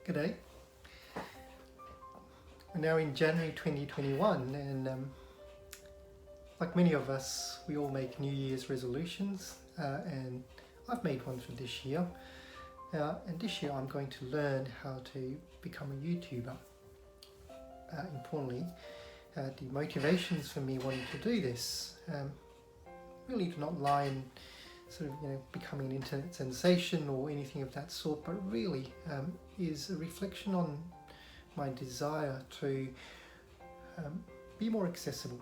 G'day. We're now in January 2021 and like many of us, we all make New Year's resolutions and I've made one for this year. And this year I'm going to learn how to become a YouTuber. Importantly, the motivations for me wanting to do this really do not lie in becoming an internet sensation or anything of that sort, but really is a reflection on my desire to be more accessible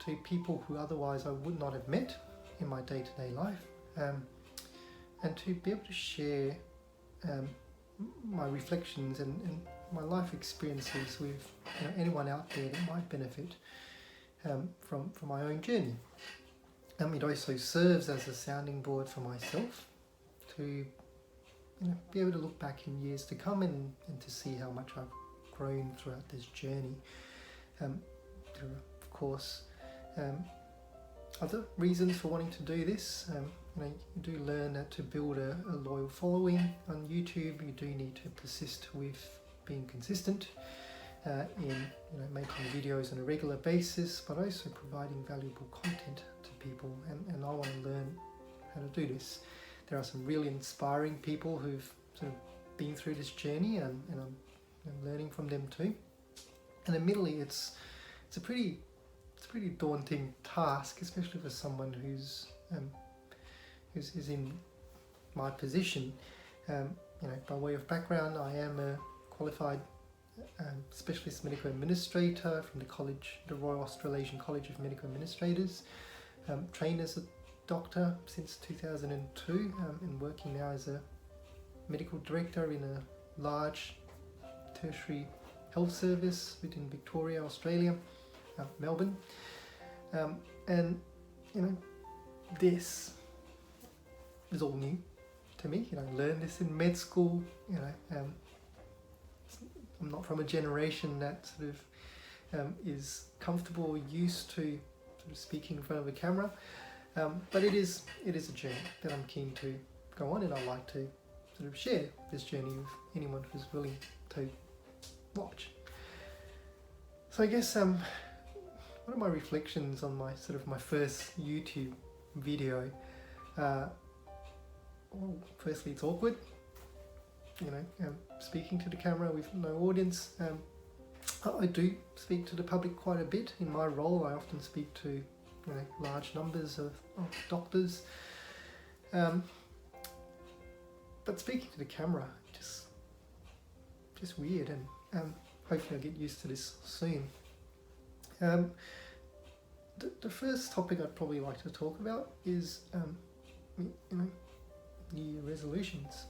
to people who otherwise I would not have met in my day-to-day life, and to be able to share my reflections and my life experiences with anyone out there that might benefit from my own journey. It also serves as a sounding board for myself to be able to look back in years to come and to see how much I've grown throughout this journey. There are, of course, other reasons for wanting to do this. You do learn that to build a loyal following on YouTube, you do need to persist with being consistent in making videos on a regular basis, but also providing valuable content to people, and I want to learn how to do this. There are some really inspiring people who've sort of been through this journey, and I'm learning from them too. And admittedly, it's a pretty daunting task, especially for someone who's in my position. By way of background, I am a qualified specialist medical administrator from the Royal Australasian College of Medical Administrators, trained as a doctor since 2002, and working now as a medical director in a large tertiary health service within Victoria, Australia, Melbourne. And this is all new to me. I learned this in med school. I'm not from a generation that sort of is comfortable or used to sort of speaking in front of a camera, but it is a journey that I'm keen to go on, and I like to sort of share this journey with anyone who's willing to watch. So I guess one of my reflections on my first YouTube video. Well, firstly, it's awkward. Speaking to the camera with no audience. I do speak to the public quite a bit. In my role, I often speak to large numbers of doctors. But speaking to the camera, just weird, and hopefully I'll get used to this soon. The first topic I'd probably like to talk about is New Year resolutions.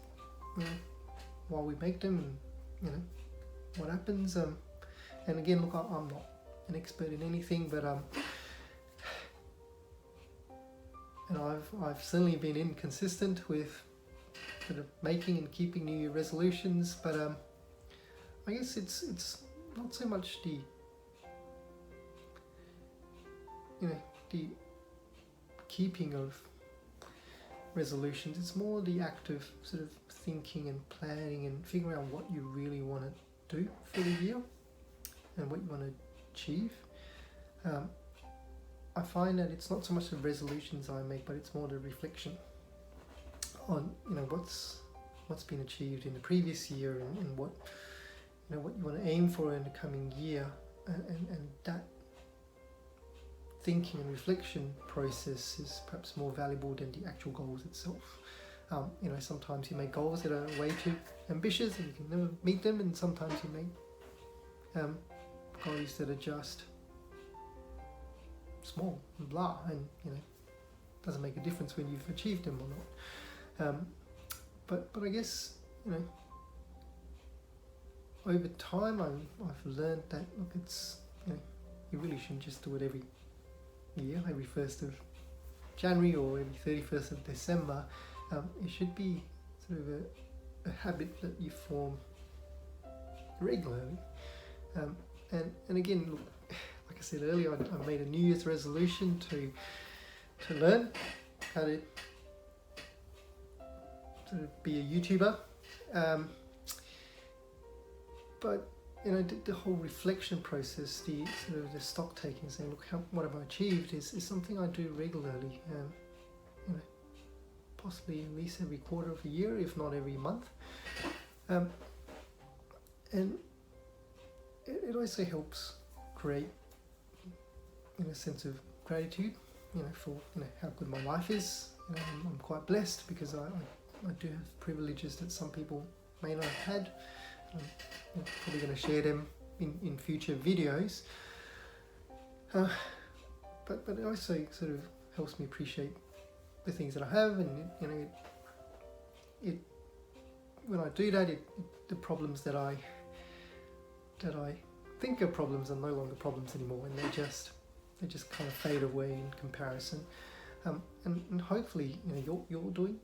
Why we make them, and what happens. And again, look, I'm not an expert in anything, but and I've certainly been inconsistent with sort of making and keeping New Year resolutions. But I guess it's not so much the keeping of resolutions. It's more the act of sort of thinking and planning and figuring out what you really want to do for the year and what you want to achieve. I find that it's not so much the resolutions I make, but it's more the reflection on what's been achieved in the previous year, and what what you want to aim for in the coming year, and that thinking and reflection process is perhaps more valuable than the actual goals itself. Sometimes you make goals that are way too ambitious and you can never meet them, and sometimes you make goals that are just small and blah, and doesn't make a difference when you've achieved them or not. But I guess over time I've learned that it's you really shouldn't just do it every year, every 1st of January or every 31st of December. It should be sort of a habit that you form regularly. And again, look, like I said earlier, I made a New Year's resolution to learn how to sort of be a YouTuber. but you know, the whole reflection process, the sort of the stock taking, saying, look, what have I achieved, is something I do regularly. You know, possibly at least every quarter of a year, if not every month. And it also helps create, you know, a sense of gratitude, you know, for, you know, how good my life is. You know, I'm quite blessed because I do have privileges that some people may not have had. I'm probably going to share them in future videos. But it also sort of helps me appreciate the things that I have, and you know, it when I do that, the problems that I think are problems are no longer problems anymore, and they just kind of fade away in comparison. And hopefully, you know, you're doing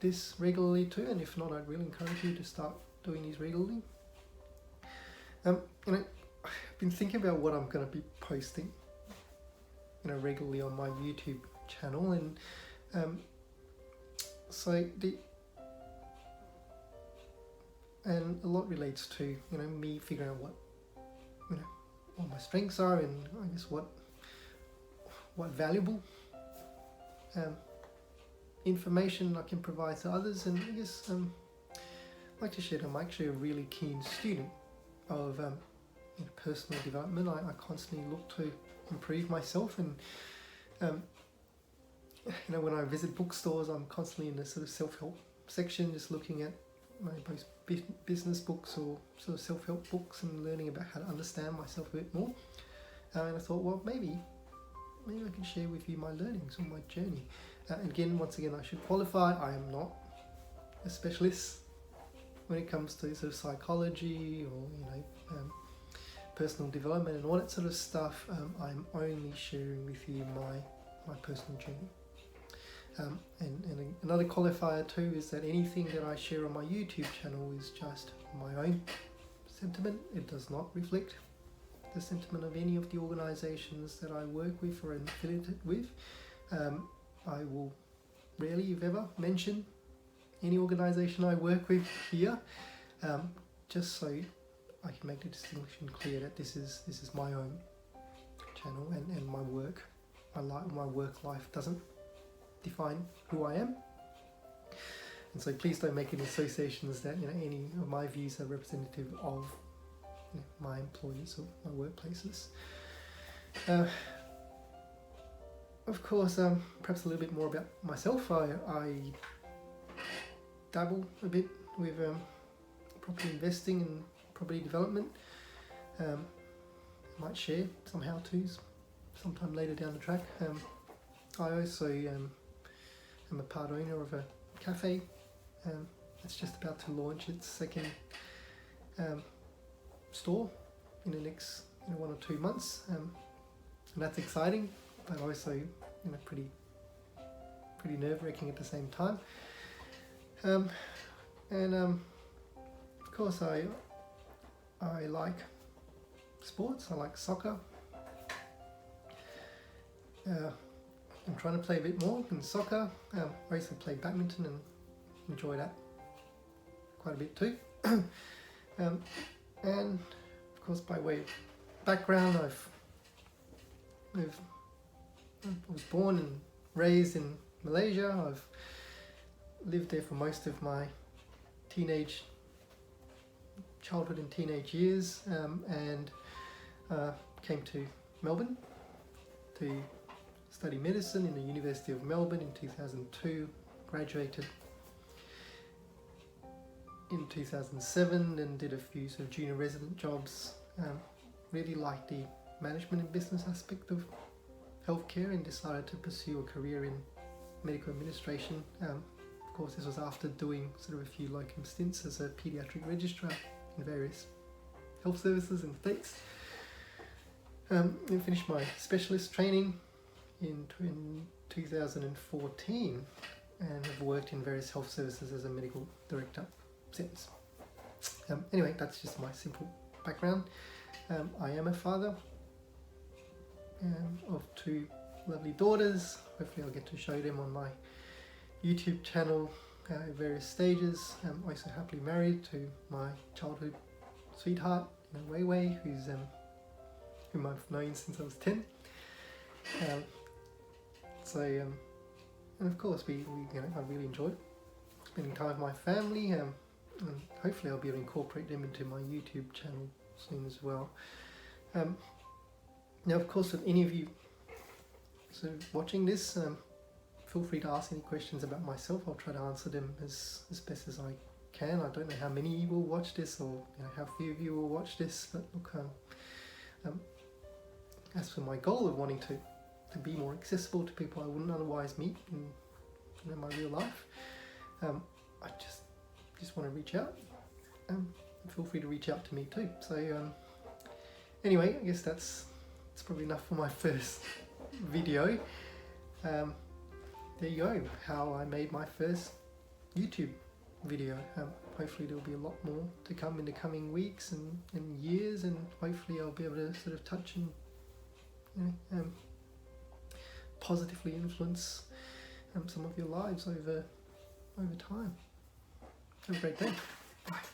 this regularly too, and if not, I'd really encourage you to start doing these regularly. You know, I've been thinking about what I'm going to be posting, you know, regularly on my YouTube channel, and and a lot relates to, you know, me figuring out what my strengths are, and I guess what valuable information I can provide to others. And I guess I'd like to share that I'm actually a really keen student of you know, personal development. I constantly look to improve myself, and you know, when I visit bookstores, I'm constantly in the sort of self-help section, just looking at both business books or sort of self-help books and learning about how to understand myself a bit more. And I thought, well, maybe I can share with you my learnings on my journey. Once again, I should qualify, I am not a specialist when it comes to sort of psychology or, you know, personal development and all that sort of stuff. I'm only sharing with you my personal journey. And another qualifier too is that anything that I share on my YouTube channel is just my own sentiment. It does not reflect the sentiment of any of the organizations that I work with or am affiliated with. I will rarely, if ever, mention any organization I work with here, just so I can make the distinction clear that this is my own channel, and my work, my work life doesn't define who I am. And so please don't make any associations that, you know, any of my views are representative of, you know, my employees or my workplaces. Of course, perhaps a little bit more about myself. I dabble a bit with property investing and property development. Might share some how-tos sometime later down the track. I also am a part owner of a cafe that's just about to launch its second store in the next 1 or 2 months, and that's exciting, but also, you know, pretty nerve-wracking at the same time. Of course, I like sports. I like soccer. I'm trying to play a bit more in soccer. I also play badminton and enjoy that quite a bit too. And of course, by way of background, I was born and raised in Malaysia. I've lived there for most of my childhood and teenage years, and came to Melbourne to study medicine in the University of Melbourne in 2002, graduated in 2007 and did a few sort of junior resident jobs. Really liked the management and business aspect of healthcare and decided to pursue a career in medical administration. Of course, this was after doing sort of a few locum stints as a paediatric registrar in various health services in the States. And finished my specialist training in 2014 and have worked in various health services as a medical director since. Anyway, that's just my simple background. I am a father of 2 lovely daughters. Hopefully I'll get to show them on my YouTube channel various stages. I'm also happily married to my childhood sweetheart, Wei Wei, whom I've known since I was 10. And of course, I really enjoyed spending time with my family, and hopefully I'll be able to incorporate them into my YouTube channel soon as well. Now, of course, if any of you watching this, feel free to ask any questions about myself. I'll try to answer them as best as I can. I don't know how many of you will watch this, or how few of you will watch this, but look, as for my goal of wanting to be more accessible to people I wouldn't otherwise meet in my real life, I just want to reach out. Feel free to reach out to me too. So anyway, I guess that's probably enough for my first video. There you go, how I made my first YouTube video. Hopefully there'll be a lot more to come in the coming weeks and years, and hopefully I'll be able to sort of touch and positively influence some of your lives over time. Have a great day. Bye.